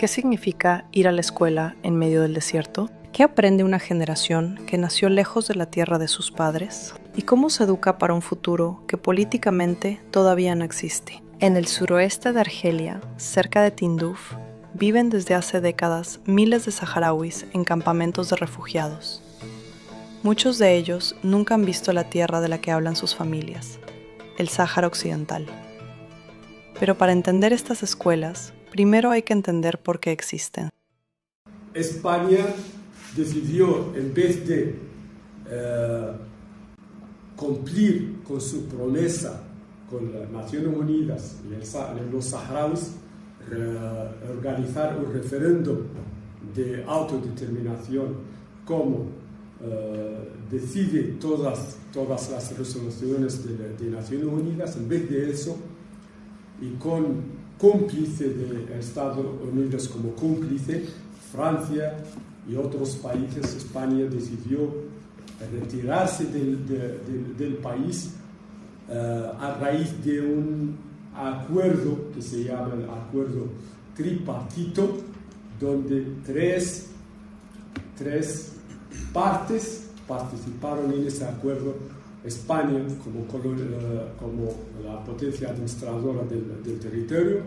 ¿Qué significa ir a la escuela en medio del desierto? ¿Qué aprende una generación que nació lejos de la tierra de sus padres? ¿Y cómo se educa para un futuro que políticamente todavía no existe? En el suroeste de Argelia, cerca de Tinduf, viven desde hace décadas miles de saharauis en campamentos de refugiados. Muchos de ellos nunca han visto la tierra de la que hablan sus familias, el Sáhara Occidental. Pero para entender estas escuelas, primero hay que entender por qué existen. España decidió, en vez de cumplir con su promesa con las Naciones Unidas y los saharauis, organizar un referéndum de autodeterminación como decide todas las resoluciones de Naciones Unidas. En vez de eso, y con cómplice de Estados Unidos como cómplice, Francia y otros países, España decidió retirarse del país a raíz de un acuerdo que se llama el acuerdo tripartito, donde tres partes participaron en ese acuerdo: España como la potencia administradora del territorio,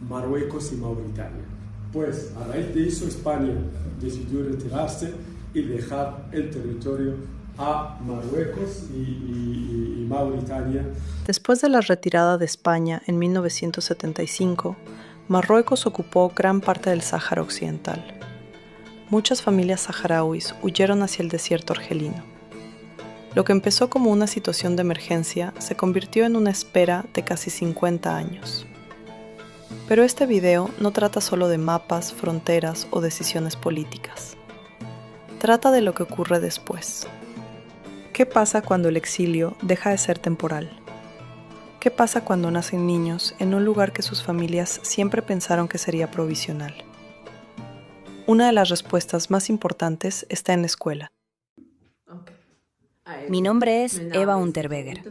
Marruecos y Mauritania. Pues a raíz de eso España decidió retirarse y dejar el territorio a Marruecos y Mauritania. Después de la retirada de España en 1975, Marruecos ocupó gran parte del Sáhara Occidental. Muchas familias saharauis huyeron hacia el desierto argelino. Lo que empezó como una situación de emergencia se convirtió en una espera de casi 50 años. Pero este video no trata solo de mapas, fronteras o decisiones políticas. Trata de lo que ocurre después. ¿Qué pasa cuando el exilio deja de ser temporal? ¿Qué pasa cuando nacen niños en un lugar que sus familias siempre pensaron que sería provisional? Una de las respuestas más importantes está en la escuela. Mi nombre es Eva Unterweger.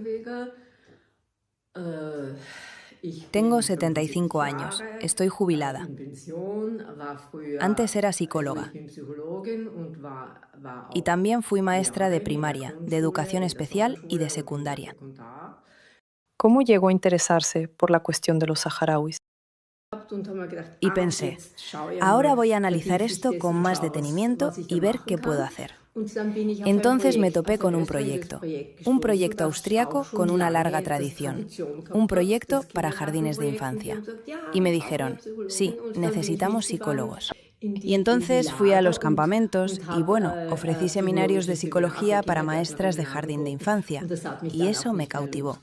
Tengo 75 años, estoy jubilada. Antes era psicóloga y también fui maestra de primaria, de educación especial y de secundaria. ¿Cómo llegó a interesarse por la cuestión de los saharauis? Y pensé, ahora voy a analizar esto con más detenimiento y ver qué puedo hacer. Entonces me topé con un proyecto austríaco con una larga tradición, un proyecto para jardines de infancia. Y me dijeron, sí, necesitamos psicólogos. Y entonces fui a los campamentos y ofrecí seminarios de psicología para maestras de jardín de infancia, y eso me cautivó.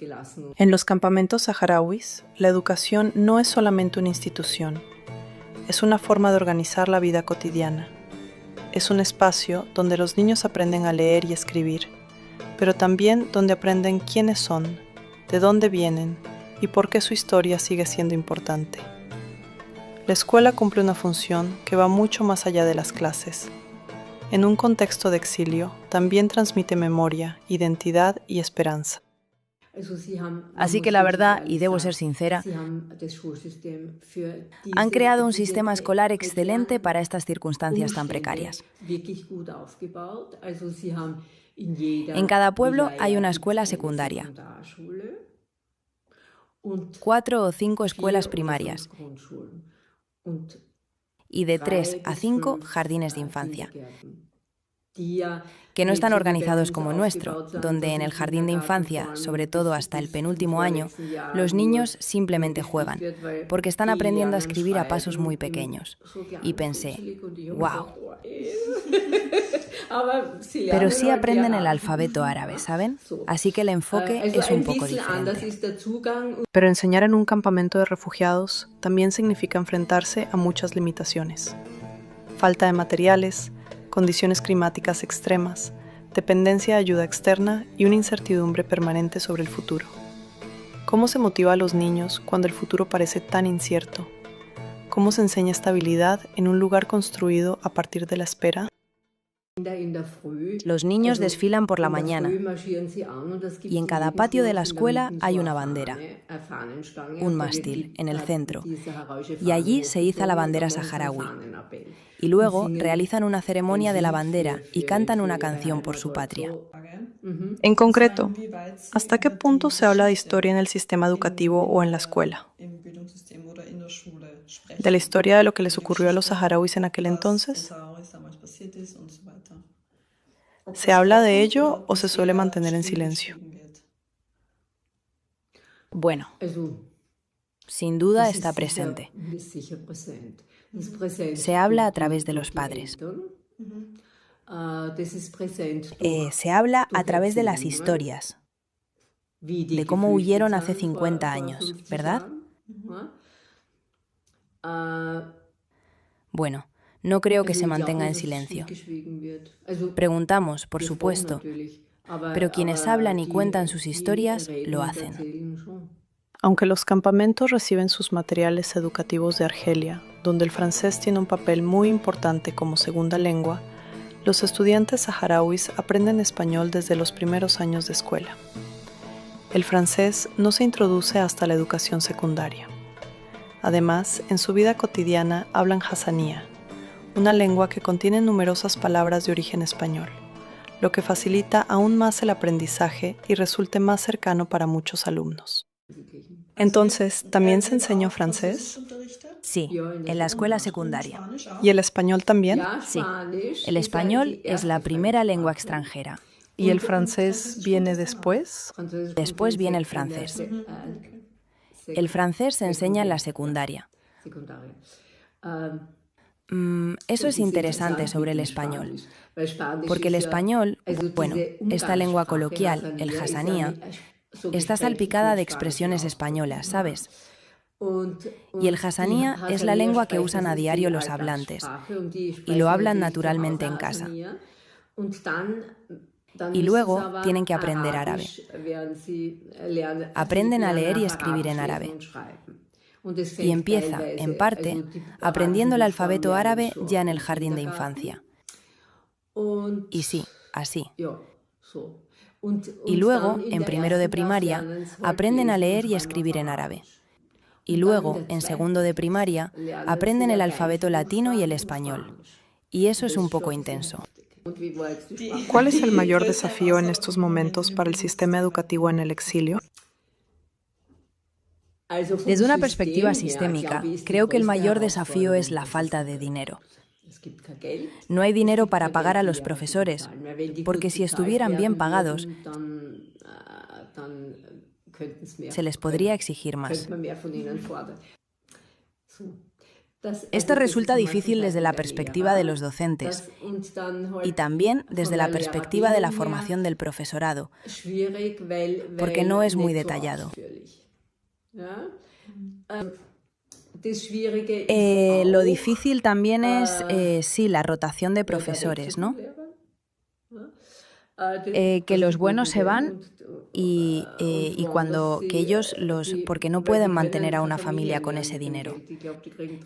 En los campamentos saharauis, la educación no es solamente una institución, es una forma de organizar la vida cotidiana. Es un espacio donde los niños aprenden a leer y escribir, pero también donde aprenden quiénes son, de dónde vienen y por qué su historia sigue siendo importante. La escuela cumple una función que va mucho más allá de las clases. En un contexto de exilio, también transmite memoria, identidad y esperanza. Así que la verdad, y debo ser sincera, han creado un sistema escolar excelente para estas circunstancias tan precarias. En cada pueblo hay una escuela secundaria, 4 o 5 escuelas primarias y de 3 a 5 jardines de infancia, que no están organizados como el nuestro, donde en el jardín de infancia, sobre todo hasta el penúltimo año, los niños simplemente juegan, porque están aprendiendo a escribir a pasos muy pequeños. Y pensé, ¡wow! Pero sí aprenden el alfabeto árabe, ¿saben? Así que el enfoque es un poco diferente. Pero enseñar en un campamento de refugiados también significa enfrentarse a muchas limitaciones. Falta de materiales, condiciones climáticas extremas, dependencia de ayuda externa y una incertidumbre permanente sobre el futuro. ¿Cómo se motiva a los niños cuando el futuro parece tan incierto? ¿Cómo se enseña estabilidad en un lugar construido a partir de la espera? Los niños desfilan por la mañana y en cada patio de la escuela hay una bandera, un mástil en el centro, y allí se iza la bandera saharaui. Y luego realizan una ceremonia de la bandera y cantan una canción por su patria. En concreto, ¿hasta qué punto se habla de historia en el sistema educativo o en la escuela? ¿De la historia de lo que les ocurrió a los saharauis en aquel entonces? ¿Se habla de ello o se suele mantener en silencio? Bueno, sin duda está presente. Se habla a través de los padres. Se habla a través de las historias, de cómo huyeron hace 50 años, ¿verdad? Bueno, no creo que se mantenga en silencio. Preguntamos, por supuesto, pero quienes hablan y cuentan sus historias lo hacen. Aunque los campamentos reciben sus materiales educativos de Argelia, donde el francés tiene un papel muy importante como segunda lengua, los estudiantes saharauis aprenden español desde los primeros años de escuela. El francés no se introduce hasta la educación secundaria. Además, en su vida cotidiana hablan hasanía, una lengua que contiene numerosas palabras de origen español, lo que facilita aún más el aprendizaje y resulte más cercano para muchos alumnos. Entonces, ¿también se enseña francés? Sí, en la escuela secundaria. ¿Y el español también? Sí, el español es la primera lengua extranjera. ¿Y el francés viene después? Después viene el francés. El francés se enseña en la secundaria. Eso es interesante sobre el español, porque el español, bueno, esta lengua coloquial, el hasanía, está salpicada de expresiones españolas, ¿sabes? Y el hasanía es la lengua que usan a diario los hablantes, y lo hablan naturalmente en casa. Y luego tienen que aprender árabe. Aprenden a leer y escribir en árabe. Y empieza, en parte, aprendiendo el alfabeto árabe ya en el jardín de infancia. Y sí, así. Y luego, en primero de primaria, aprenden a leer y escribir en árabe. Y luego, en segundo de primaria, aprenden el alfabeto latino y el español. Y eso es un poco intenso. ¿Cuál es el mayor desafío en estos momentos para el sistema educativo en el exilio? Desde una perspectiva sistémica, creo que el mayor desafío es la falta de dinero. No hay dinero para pagar a los profesores, porque si estuvieran bien pagados, se les podría exigir más. Esto resulta difícil desde la perspectiva de los docentes y también desde la perspectiva de la formación del profesorado, porque no es muy detallado. Lo difícil también es, sí, la rotación de profesores, ¿no? Que los buenos se van y cuando que ellos porque no pueden mantener a una familia con ese dinero.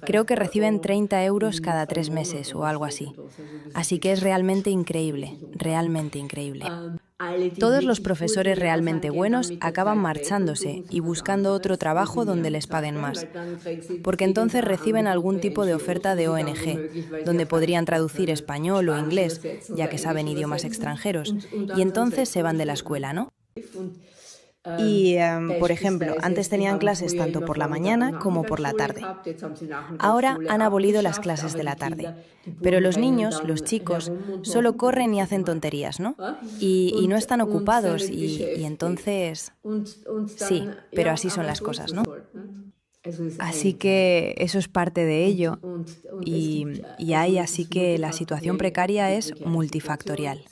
Creo que reciben 30 euros cada 3 meses o algo así. Así que es realmente increíble, realmente increíble. Todos los profesores realmente buenos acaban marchándose y buscando otro trabajo donde les paguen más, porque entonces reciben algún tipo de oferta de ONG, donde podrían traducir español o inglés, ya que saben idiomas extranjeros, y entonces se van de la escuela, ¿no? Y, por ejemplo, antes tenían clases tanto por la mañana como por la tarde. Ahora han abolido las clases de la tarde. Pero los niños, los chicos, solo corren y hacen tonterías, ¿no? Y no están ocupados y entonces... Sí, pero así son las cosas, ¿no? Así que eso es parte de ello y hay así que la situación precaria es multifactorial.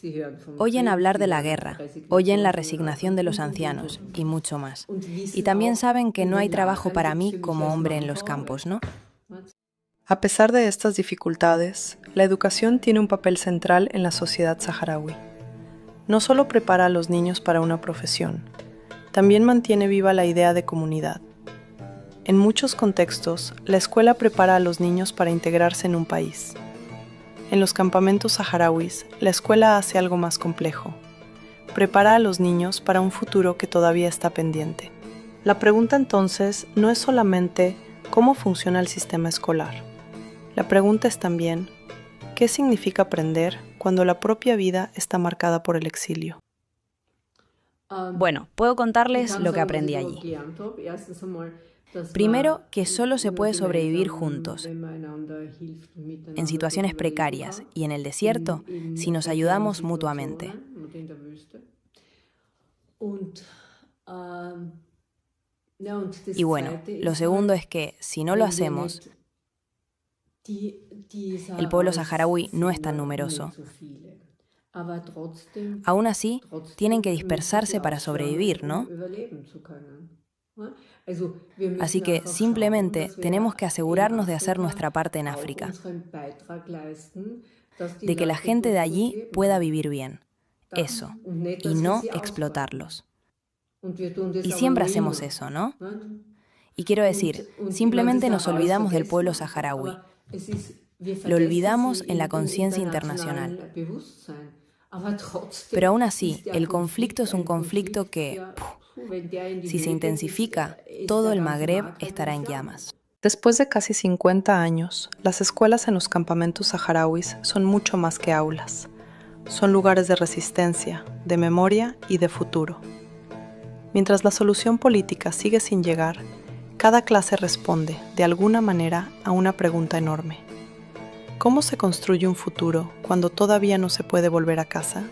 Oyen hablar de la guerra, oyen la resignación de los ancianos y mucho más. Y también saben que no hay trabajo para mí como hombre en los campos, ¿no? A pesar de estas dificultades, la educación tiene un papel central en la sociedad saharaui. No solo prepara a los niños para una profesión, también mantiene viva la idea de comunidad. En muchos contextos, la escuela prepara a los niños para integrarse en un país. En los campamentos saharauis, la escuela hace algo más complejo. Prepara a los niños para un futuro que todavía está pendiente. La pregunta entonces no es solamente cómo funciona el sistema escolar. La pregunta es también, ¿qué significa aprender cuando la propia vida está marcada por el exilio? Bueno, puedo contarles lo que aprendí allí. Primero, que solo se puede sobrevivir juntos, en situaciones precarias y en el desierto, si nos ayudamos mutuamente. Y bueno, lo segundo es que, si no lo hacemos, el pueblo saharaui no es tan numeroso. Aún así, tienen que dispersarse para sobrevivir, ¿no? Así que simplemente tenemos que asegurarnos de hacer nuestra parte en África, de que la gente de allí pueda vivir bien, eso, y no explotarlos. Y siempre hacemos eso, ¿no? Y quiero decir, simplemente nos olvidamos del pueblo saharaui. Lo olvidamos en la conciencia internacional. Pero aún así, el conflicto es un conflicto que, si se intensifica, todo el Magreb estará en llamas. Después de casi 50 años, las escuelas en los campamentos saharauis son mucho más que aulas. Son lugares de resistencia, de memoria y de futuro. Mientras la solución política sigue sin llegar, cada clase responde, de alguna manera, a una pregunta enorme. ¿Cómo se construye un futuro cuando todavía no se puede volver a casa?